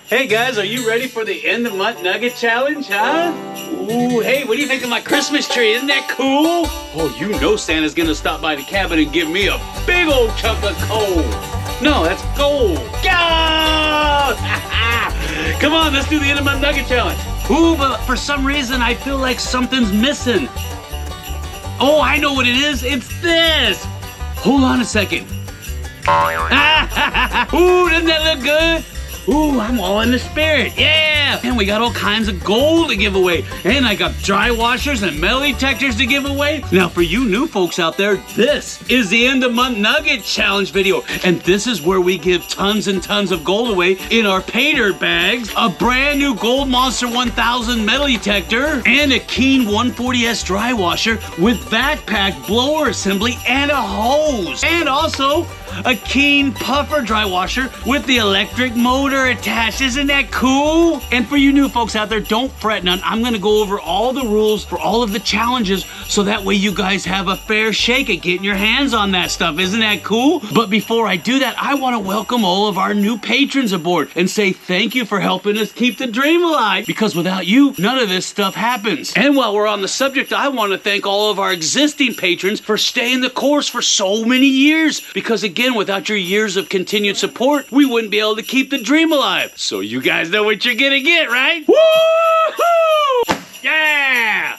Hey guys, are you ready for the end of month nugget challenge, huh? Ooh, hey, what do you think of my Christmas tree? Isn't that cool? Oh, you know Santa's gonna stop by the cabin and give me a big old chunk of coal. No, that's gold. Gold! Come on, let's do the end of month nugget challenge. Ooh, but for some reason I feel like something's missing. Oh, I know what it is. It's this. Hold on a second. Ooh, doesn't that look good? Ooh, I'm all in the spirit, yeah! And we got all kinds of gold to give away. And I got dry washers and metal detectors to give away. Now for you new folks out there, this is the end of month nugget challenge video. And this is where we give tons and tons of gold away in our pay dirt bags, a brand new Gold Monster 1000 metal detector, and a Keen 140S dry washer with backpack, blower assembly, and a hose. And also, a Keen puffer dry washer with the electric motor attached. Isn't that cool? And for you new folks out there, don't fret none. I'm gonna go over all the rules for all of the challenges so that way you guys have a fair shake at getting your hands on that stuff. Isn't that cool? But before I do that, I wanna welcome all of our new patrons aboard and say thank you for helping us keep the dream alive, because without you, none of this stuff happens. And while we're on the subject, I wanna thank all of our existing patrons for staying the course for so many years, because again, without your years of continued support, we wouldn't be able to keep the dream alive. So you guys know what you're gonna get, right? Woo-hoo! Yeah!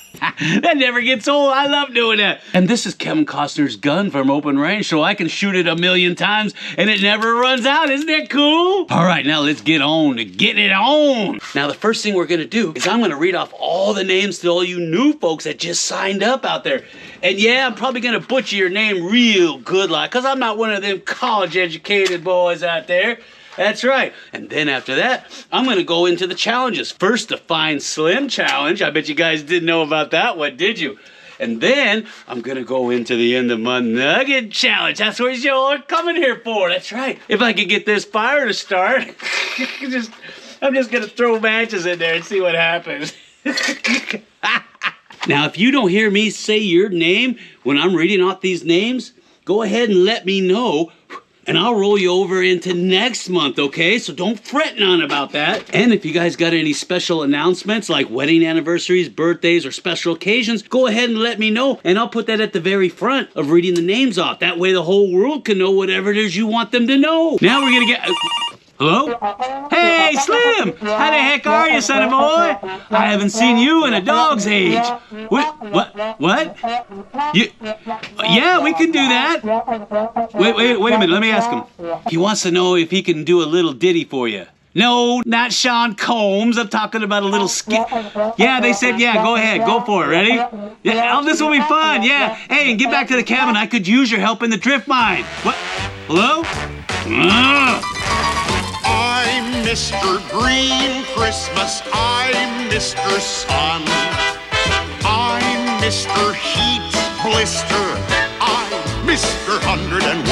That never gets old. I love doing that. And this is Kevin Costner's gun from Open Range, so I can shoot it 1,000,000 times and it never runs out. Isn't that cool? All right, now let's get on to getting it on. Now the first thing we're gonna do is I'm gonna read off all the names to all you new folks that just signed up out there. And yeah, I'm probably gonna butcher your name real good, like, cause I'm not one of them college-educated boys out there. That's right. And then after that, I'm gonna go into the challenges. First, the Find Slim challenge. I bet you guys didn't know about that one, did you? And then I'm gonna go into the end of month nugget challenge. That's what you're coming here for. That's right. If I could get this fire to start, I'm just gonna throw matches in there and see what happens. Now, if you don't hear me say your name when I'm reading off these names, go ahead and let me know, and I'll roll you over into next month, okay? So don't fret none about that. And if you guys got any special announcements like wedding anniversaries, birthdays, or special occasions, go ahead and let me know, and I'll put that at the very front of reading the names off. That way the whole world can know whatever it is you want them to know. Now we're gonna get... Hello? Hey, Slim! How the heck are you, son of a boy? I haven't seen you in a dog's age. What? You... Yeah, we can do that. Wait a minute, let me ask him. He wants to know if he can do a little ditty for you. No, not Sean Combs. I'm talking about a little skit. Yeah, they said, yeah, go ahead. Go for it. Ready? Yeah, oh, this will be fun. Yeah. Hey, and get back to the cabin. I could use your help in the drift mine. What? Hello? I'm Mr. Green Christmas, I'm Mr. Sun, I'm Mr. Heat Blister, I'm Mr. 101.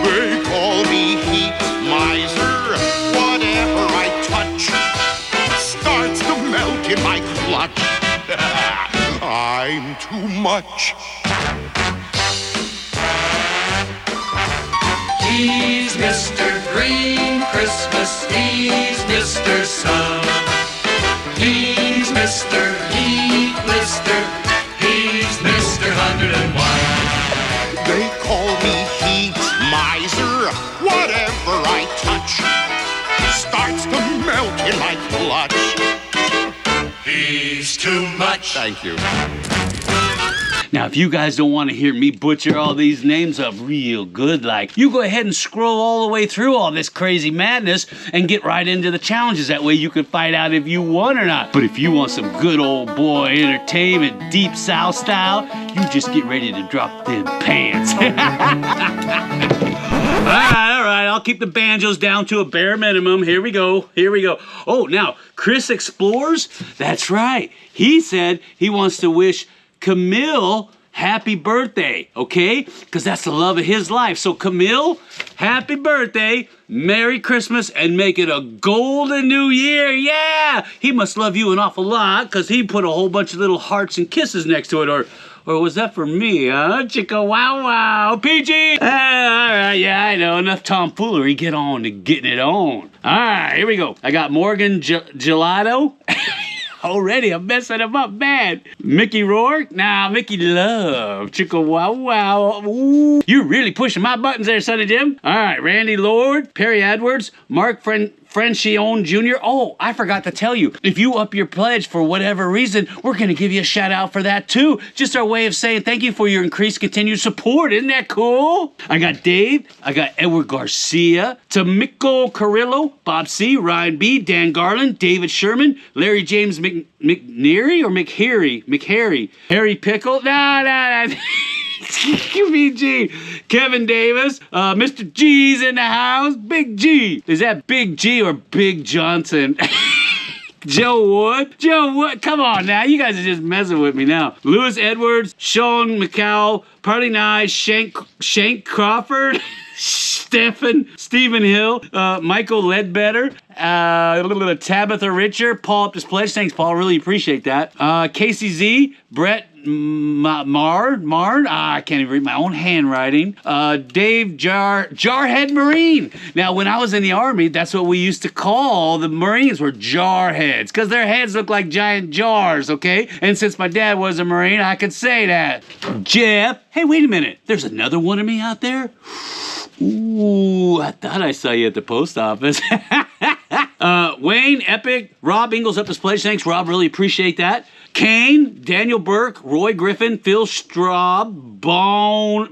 They call me Heat Miser, whatever I touch starts to melt in my clutch. I'm too much. He's Mr. Green Christmas, he's Mr. Sun. He's Mr. Heat Blister, he's Mr. 101. They call me Heat Miser, whatever I touch starts to melt in my clutch. He's too much. Thank you. Now, if you guys don't want to hear me butcher all these names up real good like, you go ahead and scroll all the way through all this crazy madness and get right into the challenges. That way you can find out if you won or not. But if you want some good old boy entertainment, deep south style, you just get ready to drop them pants. All right, I'll keep the banjos down to a bare minimum. Here we go. Oh, now, Chris Explores, that's right. He said he wants to wish Camille happy birthday, okay? Because that's the love of his life. So Camille, happy birthday, Merry Christmas, and make it a golden new year. Yeah! He must love you an awful lot because he put a whole bunch of little hearts and kisses next to it, or Or was that for me, huh? Chicka wow wow. PG! All right, yeah, I know. Enough tomfoolery. Get on to getting it on. All right, here we go. I got Morgan Gelato. Already, I'm messing him up bad. Mickey Rourke? Nah, Mickey Love. Chicka wow wow. Ooh. You're really pushing my buttons there, Sonny Jim. All right, Randy Lord, Perry Edwards, Mark Francione Jr. Oh, I forgot to tell you. If you up your pledge for whatever reason, we're going to give you a shout out for that too. Just our way of saying thank you for your increased continued support. Isn't that cool? I got Dave. I got Edward Garcia. Tamiko Carrillo. Bob C. Ryan B. Dan Garland. David Sherman. Larry James McNeary or McHarry. Harry Pickle. Nah. QBG. Kevin Davis. Mr. G's in the house. Big G. Is that Big G or Big Johnson? Joe Wood, come on now. You guys are just messing with me now. Lewis Edwards, Sean McCowell, Parley Nye, Shank Crawford, Stephen Hill, Michael Ledbetter, Tabitha Richard, Paul up this pledge. Thanks, Paul. Really appreciate that. Casey Z, Brett Marn. I can't even read my own handwriting. Dave Jarhead Marine. Now, when I was in the Army, that's what we used to call the Marines were jarheads, because their heads look like giant jars, okay? And since my dad was a Marine, I could say that. Jeff. Hey, wait a minute. There's another one of me out there? Ooh, I thought I saw you at the post office. Wayne, Epic, Rob Ingles up his pledge. Thanks, Rob. Really appreciate that. Kane, Daniel Burke, Roy Griffin, Phil Straub, Bonnie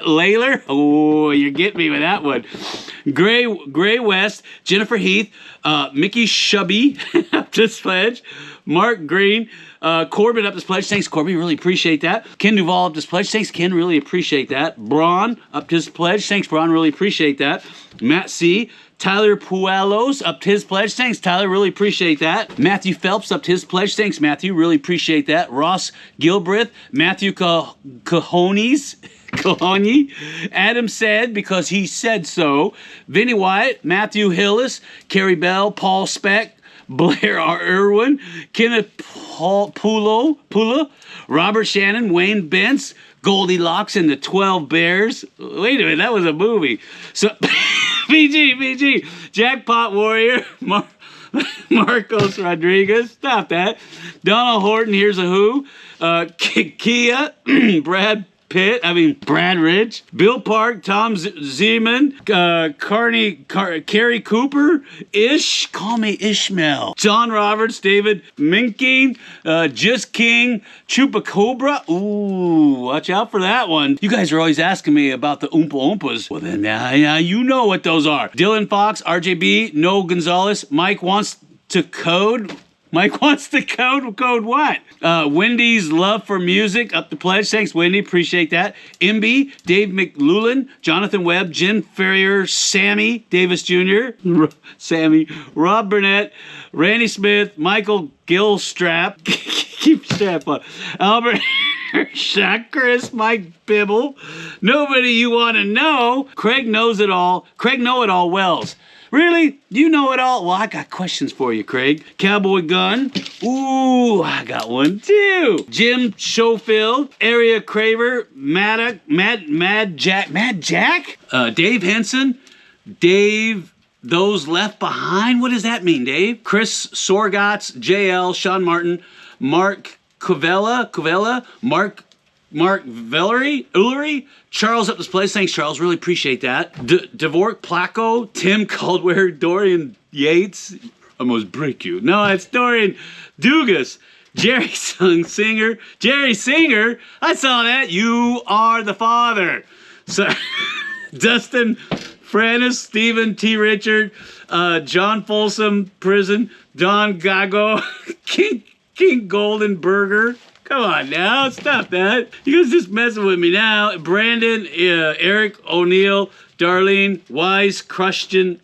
Layler. Oh, you're getting me with that one. Gray West, Jennifer Heath, Mickey Shubby up this pledge. Mark Green, Corbin up this pledge. Thanks, Corbin. Really appreciate that. Ken Duvall up this pledge. Thanks, Ken. Really appreciate that. Braun up his pledge. Thanks, Braun. Really appreciate that. Matt C. Tyler Puelos up his pledge. Thanks, Tyler. Really appreciate that. Matthew Phelps up his pledge. Thanks, Matthew. Really appreciate that. Ross Gilbreth. Matthew Cahoney. Adam said because he said so. Vinny Wyatt. Matthew Hillis. Carrie Bell. Paul Speck. Blair R. Irwin. Kenneth Pula. Robert Shannon. Wayne Bentz. Goldilocks and the 12 Bears. Wait a minute, that was a movie. So, BG, Jackpot Warrior, Marcos Rodriguez, stop that. Donald Horton, here's a who. Kia, Brad Ridge, Bill Park, Tom Zeman, Carrie Cooper, call me Ishmael, John Roberts, David Minking, Just King, Chupacabra. Ooh, watch out for that one. You guys are always asking me about the Oompa Oompas. Well then, now you know what those are. Dylan Fox, RJB, No Gonzalez, Mike wants to code what? Wendy's Love for Music up the pledge. Thanks, Wendy. Appreciate that. MB, Dave McLuhan, Jonathan Webb, Jen Ferrier, Sammy Davis Jr., Rob Burnett, Randy Smith, Michael Gilstrap, keep strap on, Albert Chris, Mike Bibble, Nobody You Want to Know, Craig Knows It All, Craig Know It All Wells. Really? You know it all? Well, I got questions for you, Craig. Cowboy Gun. Ooh, I got one too. Jim Schofield. Area Craver. Maddock. Mad Jack? Dave Henson. Dave Those Left Behind. What does that mean, Dave? Chris Sorgatz. JL. Sean Martin. Mark Covella. Mark Ullery, Charles up this place. Thanks, Charles. Really appreciate that. Dvork Placco, Tim Caldwell, Dorian Yates. Almost break you. No, it's Dorian Dugas. Jerry Singer. I saw that. You are the father. So, Dustin Francis, Stephen T. Richard, John Folsom, Prison, Don Gago, King Golden Burger. Come on now, stop that. You guys just messing with me now. Brandon, Eric O'Neill, Darlene, Wise Christian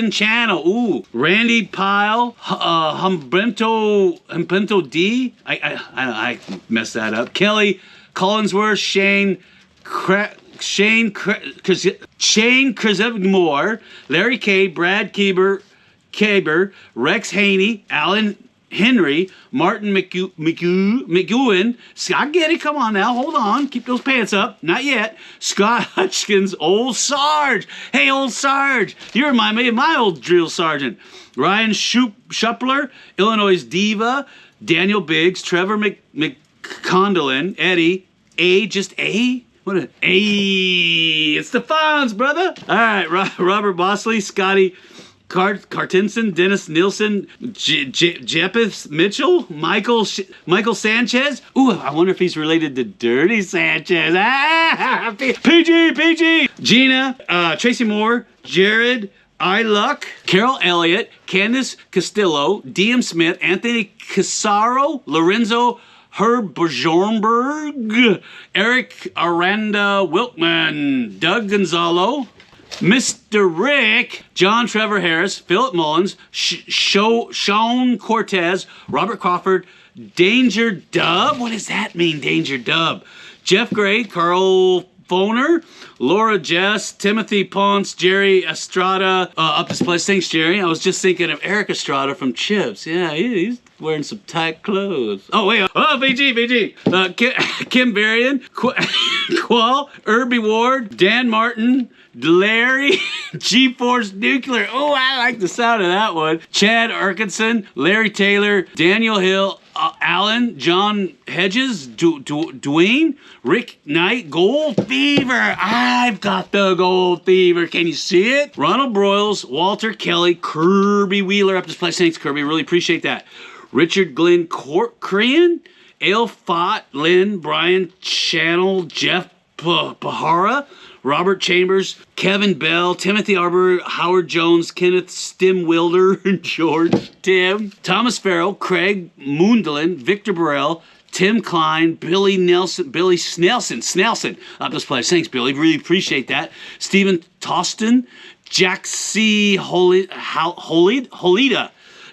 Channel. Ooh, Randy Pyle, Humberto D. I messed that up. Kelly Collinsworth, Shane Moore, Larry K, Brad Kaber, Rex Haney, Alan Henry, Martin McGowan, Scott Getty, come on now, hold on, keep those pants up, not yet. Scott Hutchkins, Old Sarge. Hey, Old Sarge, you remind me of my old drill sergeant. Ryan Schuppler, Illinois Diva, Daniel Biggs, Trevor McCondolin, Eddie, just A? What a it's the Fonz, brother. All right, Robert Bosley, Scotty Cartinson, Dennis Nielsen, Jeppeth Mitchell, Michael Sanchez. Ooh, I wonder if he's related to Dirty Sanchez. PG. Gina, Tracy Moore, Jared Luck, Carol Elliott, Candace Castillo, DM Smith, Anthony Casaro, Lorenzo Herb Bjornberg, Eric Aranda Wilkman, Doug Gonzalo, Mr. Rick, John Trevor Harris, Philip Mullins, Sean Cortez, Robert Crawford, Danger Dub. What does that mean, Danger Dub? Jeff Gray, Carl Foner, Laura Jess, Timothy Ponce, Jerry Estrada, up this place. Thanks, Jerry. I was just thinking of Eric Estrada from Chips. Yeah, he's wearing some tight clothes. Oh, wait. Oh, BG. Kim Varian, Qual, Irby Ward, Dan Martin, Larry, G-Force Nuclear. Oh, I like the sound of that one. Chad Erkinson, Larry Taylor, Daniel Hill, Alan, John Hedges, Dwayne, Rick Knight, Gold Fever. I've got the Gold Fever. Can you see it? Ronald Broyles, Walter Kelly, Kirby Wheeler up this place. Thanks, Kirby. Really appreciate that. Richard Glenn Crean, Ale Fott, Lynn, Brian Channel, Jeff Pahara, Robert Chambers, Kevin Bell, Timothy Arbor, Howard Jones, Kenneth Stimwilder, George Tim, Thomas Farrell, Craig Moondelin, Victor Burrell, Tim Klein, Billy Snelson, up this place. Thanks, Billy. Really appreciate that. Stephen Toston, Jack C. Holida,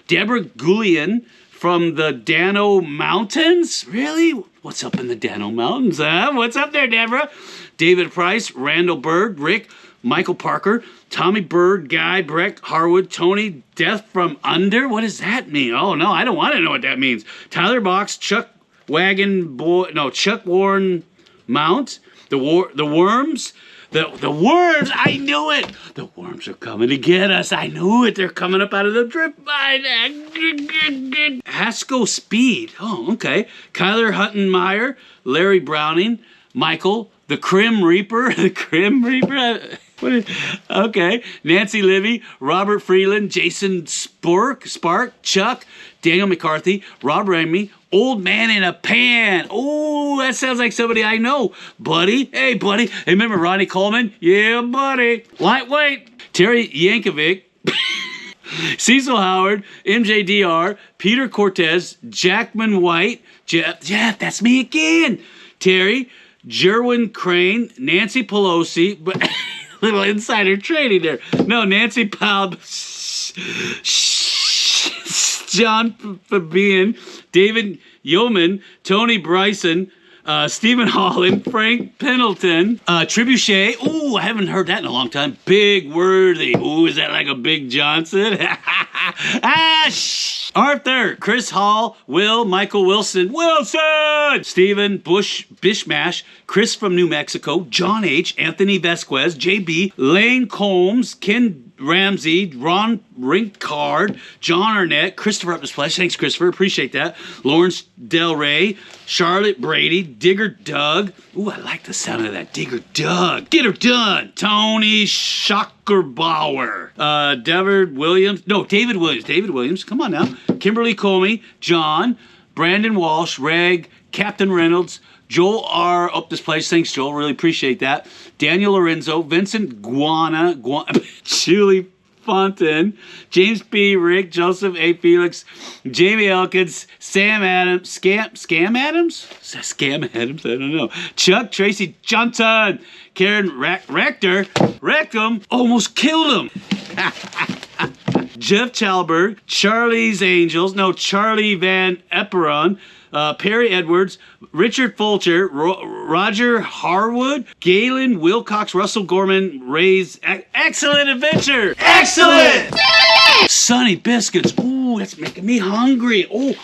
Deborah Gullian from the Dano Mountains. Really? What's up in the Dano Mountains, huh? What's up there, Deborah? David Price, Randall Bird, Rick, Michael Parker, Tommy Bird, Guy, Breck, Harwood, Tony, Death from Under. What does that mean? Oh, no, I don't want to know what that means. Tyler Box, Chuck Warren Mount, the Worms. The worms, I knew it. The worms are coming to get us. I knew it. They're coming up out of the drip mine. Haskell Speed. Oh, okay. Kyler Huttenmeyer, Larry Browning, Michael, the Crim Reaper. The Crim Reaper? Okay. Nancy Livy, Robert Freeland, Jason Spark, Chuck, Daniel McCarthy, Rob Ramey, Old Man in a Pan. Oh, that sounds like somebody I know. Buddy. Hey, buddy. Hey, remember Ronnie Coleman? Yeah, buddy. Lightweight. Terry Yankovic. Cecil Howard. MJDR. Peter Cortez. Jackman White. Jeff, that's me again. Terry. Jerwin Crane. Nancy Pelosi. But little insider trading there. No, Nancy Powell. John Fabian, David Yeoman, Tony Bryson, Stephen Holland, Frank Pendleton, Trebuchet. Ooh, I haven't heard that in a long time. Big Worthy. Ooh, is that like a Big Johnson? Arthur, Chris Hall, Will, Michael Wilson, Stephen Bishmash, Chris from New Mexico, John H., Anthony Vesquez, JB, Lane Combs, Ken Ramsey, Ron Rinkard, John Arnett, Christopher up his flesh. Thanks, Christopher. Appreciate that. Lawrence Del Rey, Charlotte Brady, Digger Doug. Ooh, I like the sound of that. Digger Doug. Get her done. Tony Schockerbauer. David Williams. David Williams. Come on now. Kimberly Comey, John, Brandon Walsh, Reg, Captain Reynolds, Joel R. up this place. Thanks, Joel. Really appreciate that. Daniel Lorenzo, Vincent Julie Fontaine, James B. Rick, Joseph A. Felix, Jamie Elkins, Sam Adams, Scam Adams? Scam Adams? I don't know. Chuck Tracy Johnson, Karen Rector, wrecked him, almost killed him. Jeff Chalberg, Charlie Van Epperon, Perry Edwards, Richard Fulcher, Roger Harwood, Galen Wilcox, Russell Gorman, Ray's Excellent Adventure! Excellent! Sunny Biscuits. Ooh, that's making me hungry. Oh,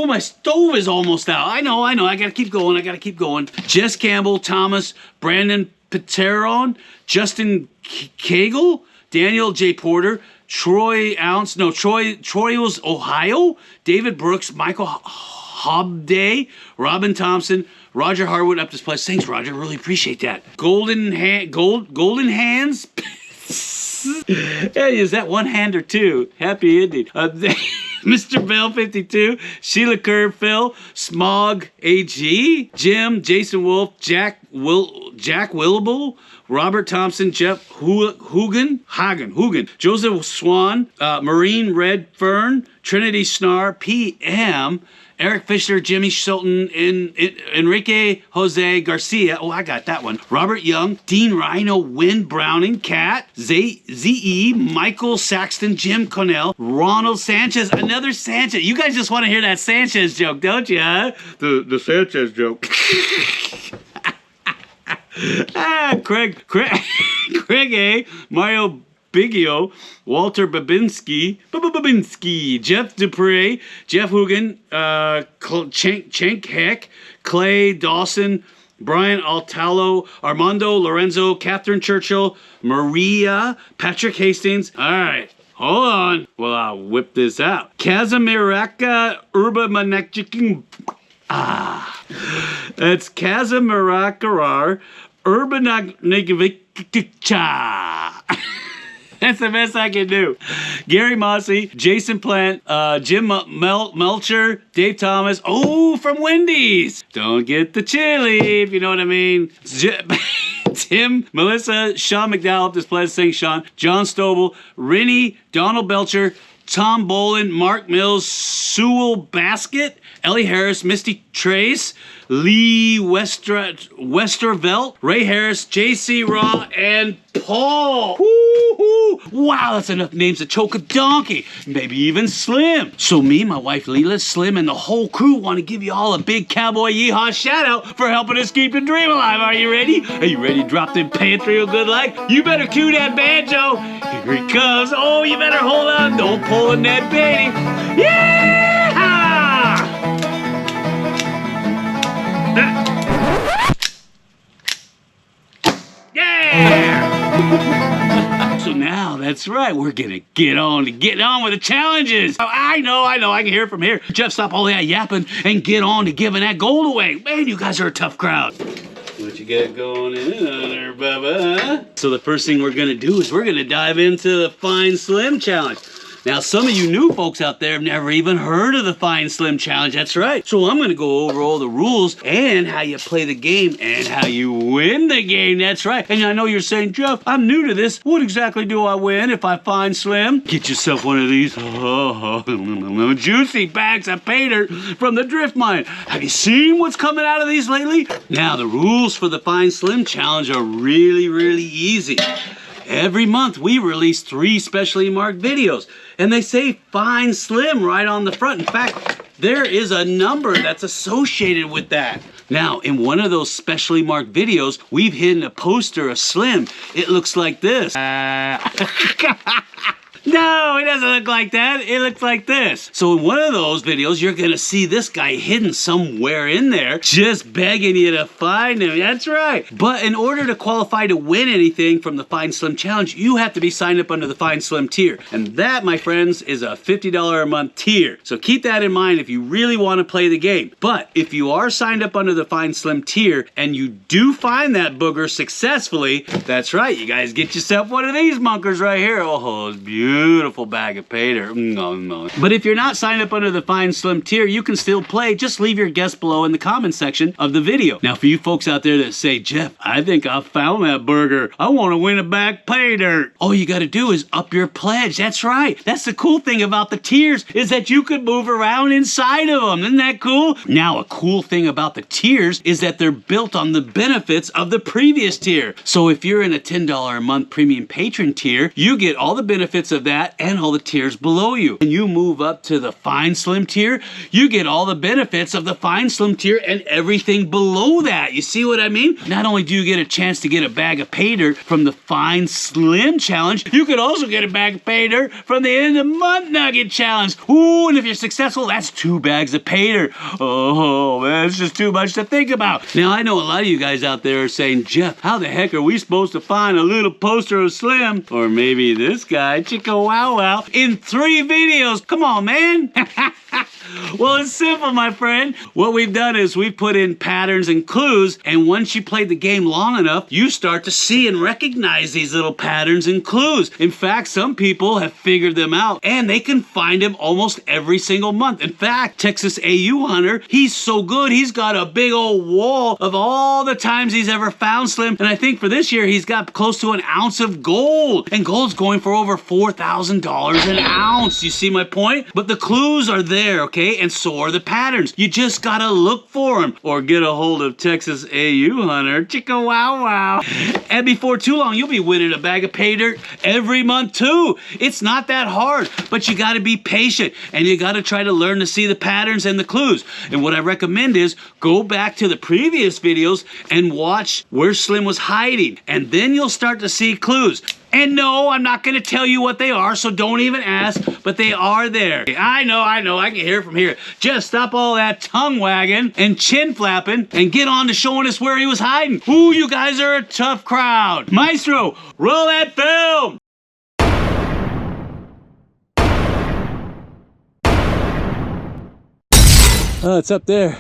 my stove is almost out. I know. I gotta keep going. Jess Campbell, Thomas, Brandon Peteron, Justin Cagle, Daniel J. Porter, Troy was Ohio, David Brooks, Michael Hobday, Robin Thompson, Roger Harwood up this place. Thanks, Roger. Really appreciate that. Golden Hands. Hey, is that one hand or two? Happy ending. Mr. Bell 52, Sheila Kerr, Phil, Smog AG, Jim, Jason Wolf, Jack Willable, Robert Thompson, Jeff Hugen, Joseph Swan, Marine Red Fern, Trinity Snar, PM, Eric Fisher, Jimmy Shilton, Enrique Jose Garcia. Oh, I got that one. Robert Young, Dean Rhino, Wynn Browning, Cat, Z.E., Michael Saxton, Jim Connell, Ronald Sanchez, another Sanchez. You guys just want to hear that Sanchez joke, don't you, huh? The Sanchez joke. Craig A., Mario Biggio, Walter Babinski, Jeff Dupre, Jeff Hugan, Cenk Heck, Clay Dawson, Brian Altalo, Armando Lorenzo, Catherine Churchill, Maria, Patrick Hastings. All right, hold on. Well, I'll whip this out. Kazamiraka Urba Manekjiking. That's Kazamirakarar Urbanagvicha. That's the best I can do. Gary Mossy, Jason Plant, Jim Melcher, Dave Thomas. Oh, from Wendy's. Don't get the chili, if you know what I mean. Tim, Melissa, Sean McDowell, this place, thanks Sean. John Stovall, Rennie, Donald Belcher, Tom Bolin, Mark Mills, Sewell Basket, Ellie Harris, Misty Trace, Lee Westervelt, Ray Harris, JC Raw, and Paul. Woo-hoo. Wow, that's enough names to choke a donkey. Maybe even Slim. So me, my wife Leela, Slim, and the whole crew want to give you all a big cowboy yeehaw shout out for helping us keep the dream alive. Are you ready? Are you ready to drop them pants real good like? You better cue that banjo. Here he comes. Oh, you better hold on. Don't pull a Ned Beatty. Yeah! Yeah! So now, that's right, we're gonna get on with the challenges. Oh, I know, I can hear it from here. Jeff, stop all that yapping and get on to giving that gold away. Man, you guys are a tough crowd. What you got going in there, Bubba? So the first thing we're gonna do is we're gonna dive into the Fine Slim Challenge. Now, some of you new folks out there have never even heard of the Fine Slim Challenge. That's right. So I'm going to go over all the rules and how you play the game and how you win the game. That's right. And I know you're saying, Jeff, I'm new to this. What exactly do I win if I find Slim? Get yourself one of these juicy bags of pay dirt from the Drift Mine. Have you seen what's coming out of these lately? Now, the rules for the Fine Slim Challenge are really, really easy. Every month we release 3 specially marked videos, and they say Fine Slim right on the front. In fact, there is a number that's associated with that. Now, in one of those specially marked videos, we've hidden a poster of Slim. It looks like this. No, it doesn't look like that. It looks like this. So in one of those videos, you're going to see this guy hidden somewhere in there, just begging you to find him. That's right. But in order to qualify to win anything from the Fine Slim Challenge, you have to be signed up under the Fine Slim tier. And that, my friends, is a $50 a month tier. So keep that in mind if you really want to play the game. But if you are signed up under the Fine Slim tier and you do find that booger successfully, that's right, you guys get yourself one of these munkers right here. Oh, it's beautiful bag of pay dirt. But if you're not signed up under the Fine Slim tier, you can still play. Just leave your guess below in the comment section of the video. Now, for you folks out there that say, Jeff, I think I found that burger. I want to win a bag of pay dirt. All you got to do is up your pledge. That's right. That's the cool thing about the tiers is that you could move around inside of them. Isn't that cool? Now, a cool thing about the tiers is that they're built on the benefits of the previous tier. So if you're in a $10 a month premium patron tier, you get all the benefits of of that and all the tiers below you. And you move up to the Fine Slim tier, you get all the benefits of the Fine Slim tier and everything below that. You see what I mean? Not only do you get a chance to get a bag of pay dirt from the Fine Slim challenge, you could also get a bag of pay dirt from the End of Month Nugget challenge. Ooh, and if you're successful, that's 2 bags of pay dirt. Oh, man, it's just too much to think about. Now, I know a lot of you guys out there are saying, Jeff, how the heck are we supposed to find a little poster of Slim, or maybe this guy, Chicka Wow Wow, in 3 videos? Come on, man. Well, it's simple, my friend. What we've done is we've put in patterns and clues, and once you play the game long enough, you start to see and recognize these little patterns and clues. In fact, some people have figured them out, and they can find them almost every single month. In fact, Texas AU Hunter, he's so good, he's got a big old wall of all the times he's ever found Slim, and I think for this year, he's got close to an ounce of gold, and gold's going for over $4,000 an ounce. You see my point? But the clues are there, okay? And so are the patterns. You just gotta look for them, or get a hold of Texas AU Hunter, Chicka Wow Wow. And before too long, you'll be winning a bag of pay dirt every month too. It's not that hard, but you gotta be patient, and you gotta try to learn to see the patterns and the clues. And what I recommend is go back to the previous videos and watch where Slim was hiding, and then you'll start to see clues. And no, I'm not going to tell you what they are, so don't even ask, but they are there. I know, I can hear from here. Just stop all that tongue wagging and chin flapping and get on to showing us where he was hiding. Ooh, you guys are a tough crowd. Maestro, roll that film! Oh, it's up there.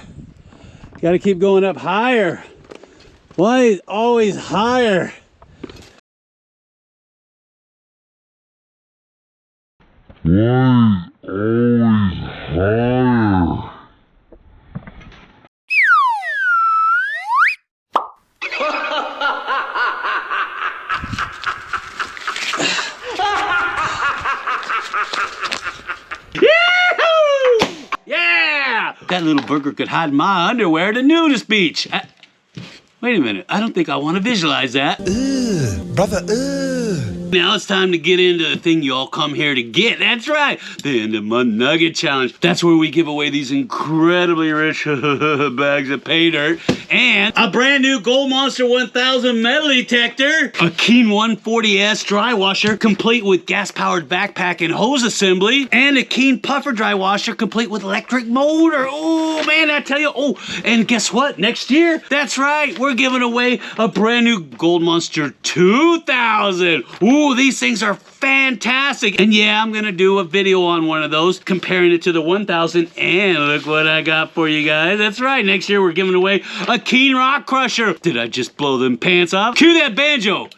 Gotta keep going up higher. Why always higher? Why always higher? Yeah! That little burger could hide my underwear at a nudist beach. Wait a minute, I don't think I want to visualize that. Brother, Now it's time to get into the thing you all come here to get. That's right, the End of Month Nugget Challenge. That's where we give away these incredibly rich bags of pay dirt and a brand new Gold Monster 1000 metal detector, a Keen 140S dry washer complete with gas-powered backpack and hose assembly, and a Keen puffer dry washer complete with electric motor. Oh man, I tell you. Oh, and guess what? Next year, that's right, we're giving away a brand new Gold Monster 2000. Ooh, these things are fantastic. And yeah, I'm gonna do a video on one of those, comparing it to the 1000, and look what I got for you guys. That's right, next year we're giving away a Keen Rock Crusher. Did I just blow them pants off? Cue that banjo.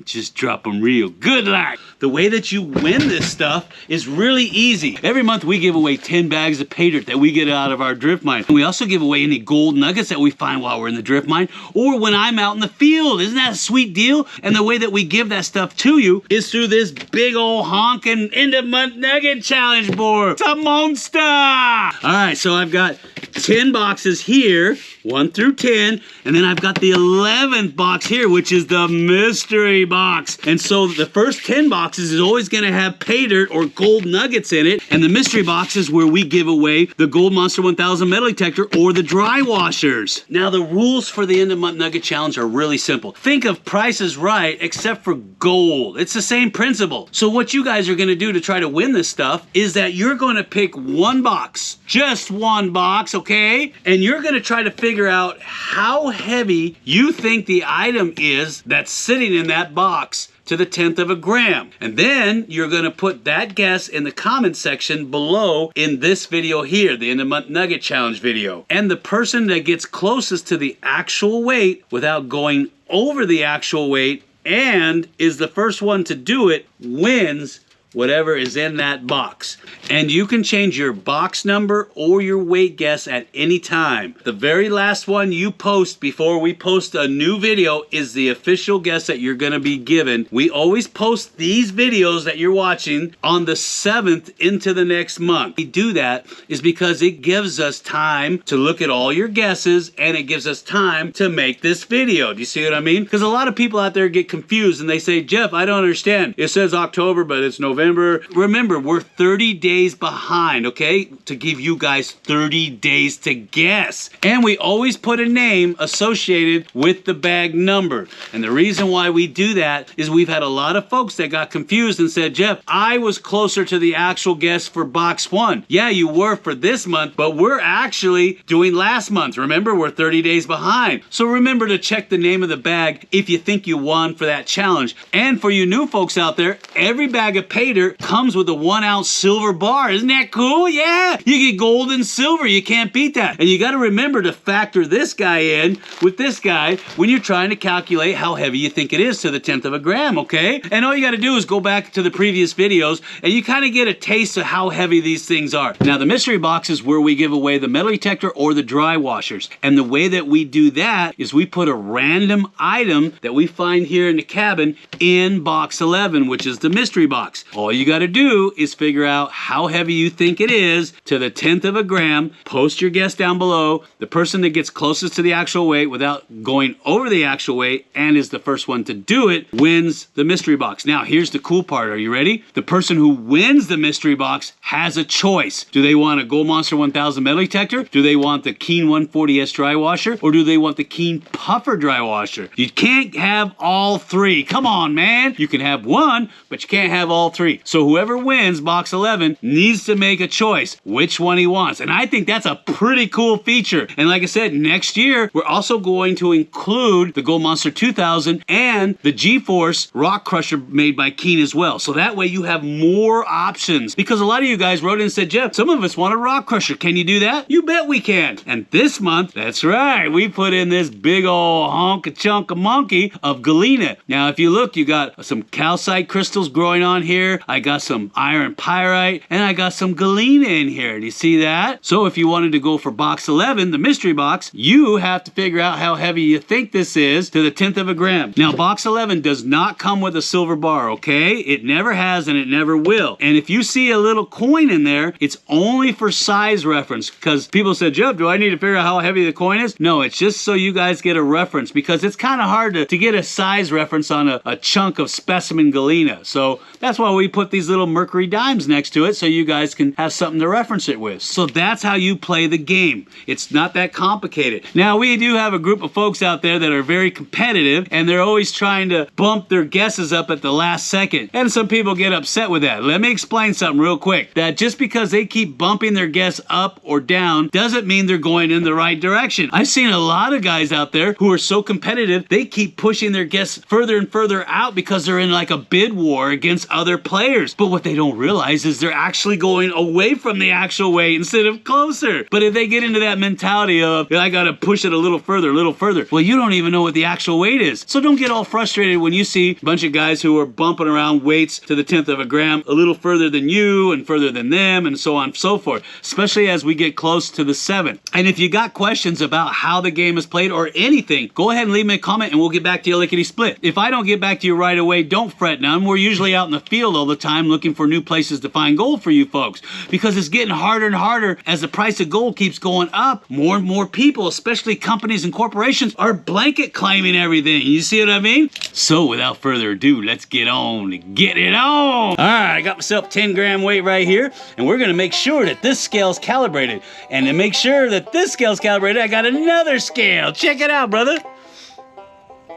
Just drop them real good like. The way that you win this stuff is really easy. Every month we give away 10 bags of pay dirt that we get out of our drift mine. And we also give away any gold nuggets that we find while we're in the drift mine or when I'm out in the field. Isn't that a sweet deal? And the way that we give that stuff to you is through this big old honking End of Month Nugget Challenge board. It's a monster! All right, so I've got 10 boxes here, 1 through 10, and then I've got the 11th box here, which is the mystery box. And so the first 10 boxes is always going to have pay dirt or gold nuggets in it, and the mystery box is where we give away the Gold Monster 1000 metal detector or the dry washers. Now the rules for the End of Month Nugget Challenge are really simple. Think of Price is Right except for gold. It's the same principle. So what you guys are going to do to try to win this stuff is that you're going to pick one box, just one box, okay? And you're going to try to figure out how heavy you think the item is that's sitting in that box to the 10th of a gram. And then you're gonna put that guess in the comment section below in this video here, the End of Month Nugget Challenge video. And the person that gets closest to the actual weight without going over the actual weight and is the first one to do it wins whatever is in that box. And you can change your box number or your weight guess at any time. The very last one you post before we post a new video is the official guess that you're gonna be given. We always post these videos that you're watching on the 7th into the next month. We do that is because it gives us time to look at all your guesses and it gives us time to make this video. Do you see what I mean? Because a lot of people out there get confused and they say, Jeff, I don't understand. It says October, but it's November. November. Remember, we're 30 days behind, okay? To give you guys 30 days to guess. And we always put a name associated with the bag number. And the reason why we do that is we've had a lot of folks that got confused and said, Jeff, I was closer to the actual guess for box 1. Yeah, you were for this month, but we're actually doing last month. Remember, we're 30 days behind. So remember to check the name of the bag if you think you won for that challenge. And for you new folks out there, every bag of pay dirt comes with a 1 ounce silver bar. Isn't that cool? Yeah, you get gold and silver. You can't beat that. And you got to remember to factor this guy in with this guy when you're trying to calculate how heavy you think it is to the 10th of a gram, okay? And all you got to do is go back to the previous videos and you kind of get a taste of how heavy these things are. Now, the mystery box is where we give away the metal detector or the dry washers. And the way that we do that is we put a random item that we find here in the cabin in box 11, which is the mystery box. All you got to do is figure out how heavy you think it is to the 10th of a gram. Post your guess down below. The person that gets closest to the actual weight without going over the actual weight and is the first one to do it wins the mystery box. Now, here's the cool part. Are you ready? The person who wins the mystery box has a choice. Do they want a Gold Monster 1000 metal detector? Do they want the Keen 140S dry washer? Or do they want the Keen Puffer dry washer? You can't have all three. Come on, man. You can have one, but you can't have all three. So whoever wins box 11 needs to make a choice which one he wants. And I think that's a pretty cool feature. And like I said, next year, we're also going to include the Gold Monster 2000 and the G-Force Rock Crusher made by Keen as well. So that way you have more options. Because a lot of you guys wrote in and said, Jeff, some of us want a Rock Crusher. Can you do that? You bet we can. And this month, that's right, we put in this big old honk-a-chunk of monkey of galena. Now, if you look, you got some calcite crystals growing on here. I got some iron pyrite, and I got some galena in here. Do you see that? So if you wanted to go for box 11, the mystery box, you have to figure out how heavy you think this is to the 10th of a gram. Now, box 11 does not come with a silver bar, okay? It never has and it never will. And if you see a little coin in there, it's only for size reference, because people said, Jeff, do I need to figure out how heavy the coin is? No, it's just so you guys get a reference, because it's kind of hard to get a size reference on a chunk of specimen galena. So that's why we put these little mercury dimes next to it, so you guys can have something to reference it with. So that's how you play the game. It's not that complicated. Now, we do have a group of folks out there that are very competitive, and they're always trying to bump their guesses up at the last second. And some people get upset with that. Let me explain something real quick. That just because they keep bumping their guess up or down doesn't mean they're going in the right direction. I've seen a lot of guys out there who are so competitive, they keep pushing their guess further and further out because they're in like a bid war against other players. But what they don't realize is they're actually going away from the actual weight instead of closer. But if they get into that mentality of, I gotta push it a little further, well, you don't even know what the actual weight is. So don't get all frustrated when you see a bunch of guys who are bumping around weights to the 10th of a gram a little further than you and further than them and so on and so forth, especially as we get close to the 7th. And if you got questions about how the game is played or anything, go ahead and leave me a comment and we'll get back to you lickety-split. If I don't get back to you right away, don't fret none. We're usually out in the field all the time looking for new places to find gold for you folks, because it's getting harder and harder as the price of gold keeps going up. More and more people, especially companies and corporations, are blanket claiming everything. You see what I mean? So without further ado, let's get on to get it on. All right, I got myself 10 gram weight right here, and we're gonna make sure that this scale's calibrated. And to make sure that this scale's calibrated, I got another scale. Check it out, brother.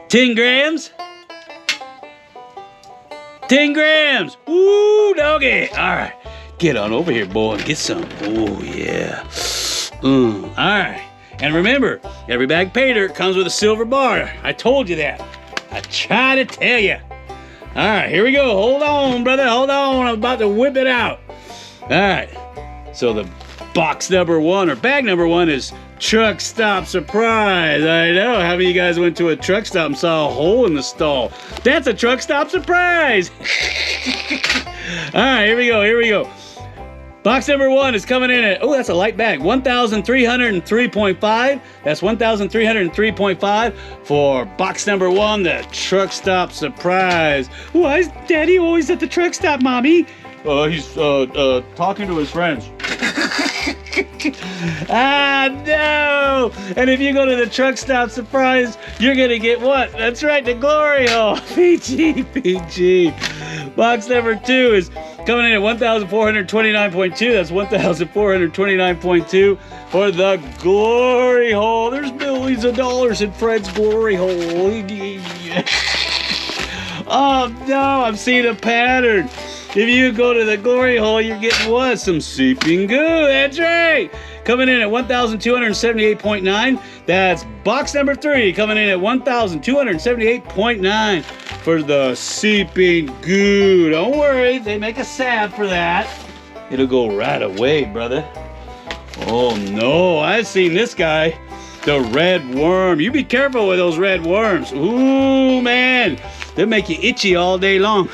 10 grams. 10 grams. Woo, doggy. All right, get on over here, boy, and get some. Oh, yeah. All right. And remember, every bag pay dirt comes with a silver bar. I told you that. I try to tell you. All right, here we go. Hold on, brother. Hold on. I'm about to whip it out. All right. So the box number 1 or bag number 1 is truck stop surprise. I know. How many of you guys went to a truck stop and saw a hole in the stall? That's a truck stop surprise. All right, here we go. Here we go. Box number 1 is coming in at, oh, that's a light bag, 1,303.5. That's 1,303.5 for box number 1, the truck stop surprise. Why is Daddy always at the truck stop, Mommy? He's talking to his friends. Ah, no! And if you go to the truck stop surprise, you're gonna get what? That's right, the glory hole. PG, PG. Box number 2 is coming in at 1,429.2. That's 1,429.2 for the glory hole. There's millions of dollars in Fred's glory hole. Oh no, I'm seeing a pattern. If you go to the glory hole, you're getting what? Some seeping goo. That's right. Coming in at 1,278.9. That's box number 3. Coming in at 1,278.9 for the seeping goo. Don't worry, they make a salve for that. It'll go right away, brother. Oh no, I've seen this guy. The red worm. You be careful with those red worms. Ooh, man. They'll make you itchy all day long.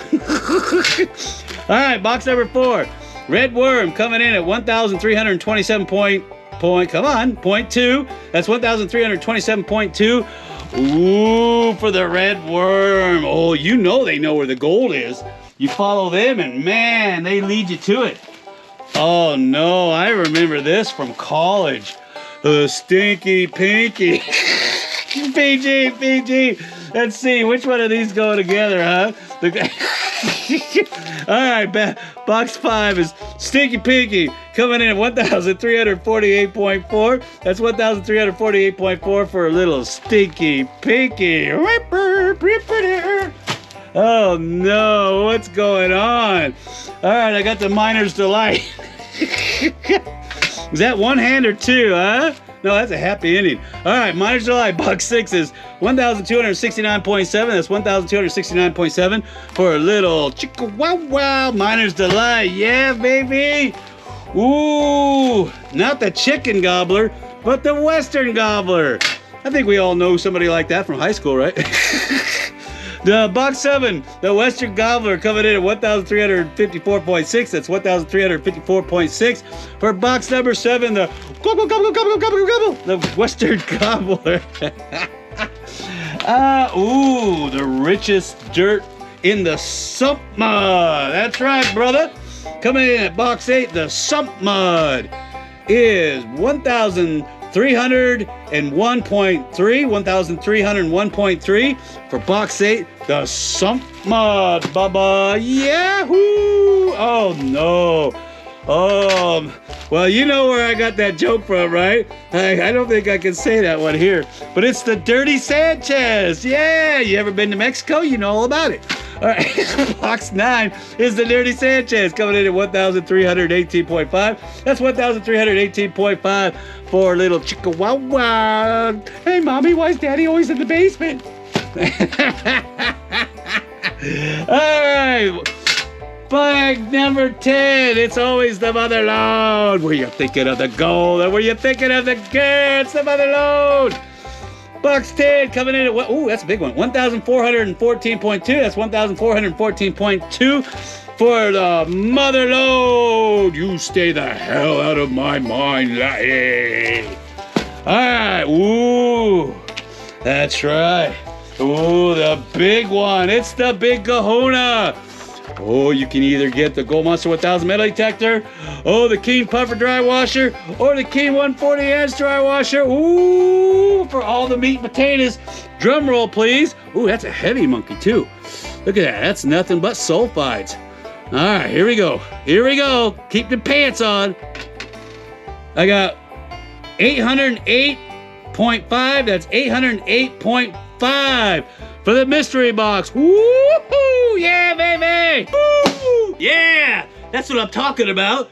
All right, box number 4. Red worm coming in at 1,327.2. That's 1,327.2. Ooh, for the red worm. Oh, you know they know where the gold is. You follow them and man, they lead you to it. Oh no, I remember this from college. Stinky Pinky. PG, PG. Let's see, which one of these go together, huh? All right, box 5 is Stinky Pinky coming in at 1,348.4. That's 1,348.4 for a little Stinky Pinky. Oh no, what's going on? All right, I got the Miner's Delight. Is that one hand or two, huh? No, that's a happy ending. All right, Miner's Delight, box 6 is 1,269.7. That's 1,269.7 for a little chicka wow wow Miner's Delight. Yeah, baby. Ooh, not the chicken gobbler, but the Western gobbler. I think we all know somebody like that from high school, right? The box 7, the Western Gobbler coming in at 1,354.6. That's 1,354.6 for box number 7, the gobble, gobble, gobble, gobble, gobble, the Western Gobbler. Ooh, the richest dirt in the sump mud. That's right, brother. Coming in at box 8, the sump mud is 1,301.3 for box 8, the sump mud, bubba. Yahoo! Oh no. Well, you know where I got that joke from, right? I don't think I can say that one here, but it's the Dirty Sanchez. Yeah, you ever been to Mexico? You know all about it. All right, box 9 is the Dirty Sanchez coming in at 1,318.5. That's 1,318.5 for little Chihuahua. Hey, mommy, why is daddy always in the basement? All right, bag number 10. It's always the mother load. Were you thinking of the gold or were you thinking of the good? It's the mother load. Box 10 coming in at what? Ooh, that's a big one. 1,414.2. That's 1,414.2 for the mother load. You stay the hell out of my mind, laddie. All right. Ooh, that's right. Ooh, the big one. It's the big kahuna. Oh, you can either get the Gold Monster 1000 metal detector, oh, the Keen Puffer dry washer, or the Keen 140 inch dry washer. Ooh, for all the meat and potatoes. Drum roll, please. Ooh, that's a heavy monkey, too. Look at that. That's nothing but sulfides. All right, here we go. Here we go. Keep the pants on. I got 808.5. That's 808.5 for the mystery box. Woo-hoo! Yeah, baby! Woo! Yeah! That's what I'm talking about.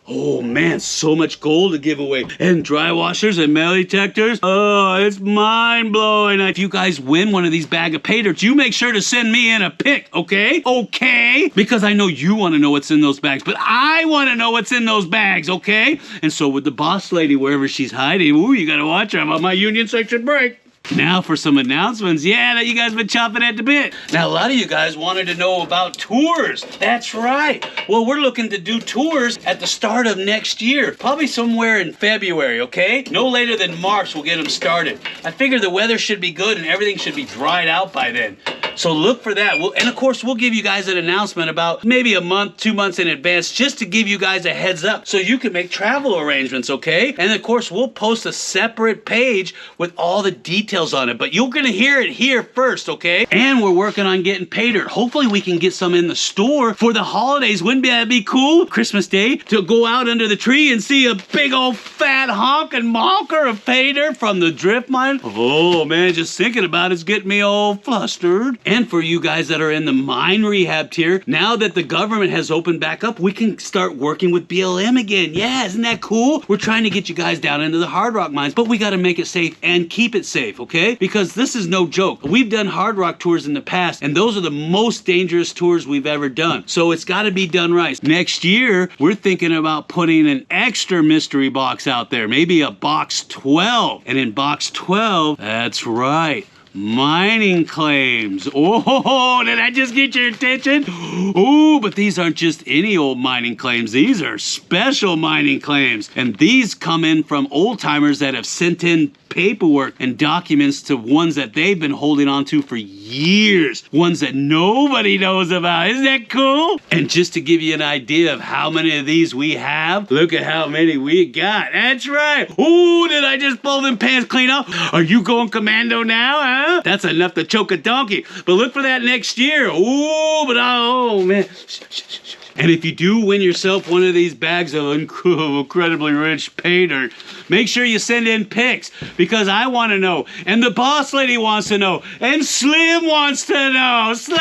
Oh man, so much gold to give away. And dry washers and metal detectors. Oh, it's mind-blowing. If you guys win one of these bag of pay dirts, you make sure to send me in a pic, okay? Okay? Because I know you want to know what's in those bags, but I want to know what's in those bags, okay? And so with the boss lady, wherever she's hiding, ooh, you gotta watch her. I'm on my union section break. Now for some announcements. Yeah, that you guys been chopping at the bit. Now, a lot of you guys wanted to know about tours. That's right. Well, we're looking to do tours at the start of next year. Probably somewhere in February, okay? No later than March, we'll get them started. I figure the weather should be good and everything should be dried out by then. So look for that. And of course, we'll give you guys an announcement about maybe a month, 2 months in advance, just to give you guys a heads up so you can make travel arrangements, okay? And of course, we'll post a separate page with all the details on it, but you're gonna hear it here first, okay? And we're working on getting pay dirt. Hopefully we can get some in the store for the holidays. Wouldn't that be cool? Christmas Day, to go out under the tree and see a big old fat honking monker of pay dirt from the drift mine. Oh man, just thinking about it's getting me all flustered. And for you guys that are in the mine rehab tier, now that the government has opened back up, we can start working with BLM again. Yeah, isn't that cool? We're trying to get you guys down into the hard rock mines, but we got to make it safe and keep it safe, okay? Because this is no joke. We've done hard rock tours in the past, and those are the most dangerous tours we've ever done. So it's got to be done right. Next year, we're thinking about putting an extra mystery box out there, maybe a box 12. And in box 12, that's right, mining claims. Oh, did I just get your attention? Oh, but these aren't just any old mining claims. These are special mining claims. And these come in from old timers that have sent in paperwork and documents to ones that they've been holding on to for years. Ones that nobody knows about. Isn't that cool? And just to give you an idea of how many of these we have, look at how many we got. That's right. Ooh, did I just blow them pants clean off? Are you going commando now, huh? That's enough to choke a donkey. But look for that next year. Ooh, but oh man. And if you do win yourself one of these bags of incredibly rich pay dirt, make sure you send in pics, because I want to know, and the boss lady wants to know, and Slim wants to know. Slim!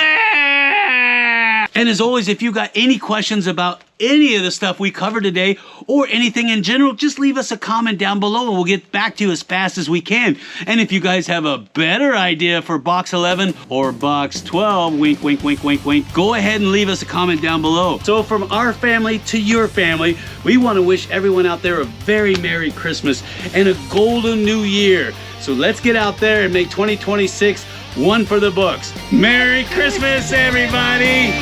And as always, if you got any questions about any of the stuff we covered today or anything in general, just leave us a comment down below and we'll get back to you as fast as we can. And if you guys have a better idea for box 11 or box 12, wink, wink, wink, wink, wink, go ahead and leave us a comment down below. So from our family to your family, we want to wish everyone out there a very Merry Christmas and a golden new year. So let's get out there and make 2026 one for the books. Merry Christmas, everybody!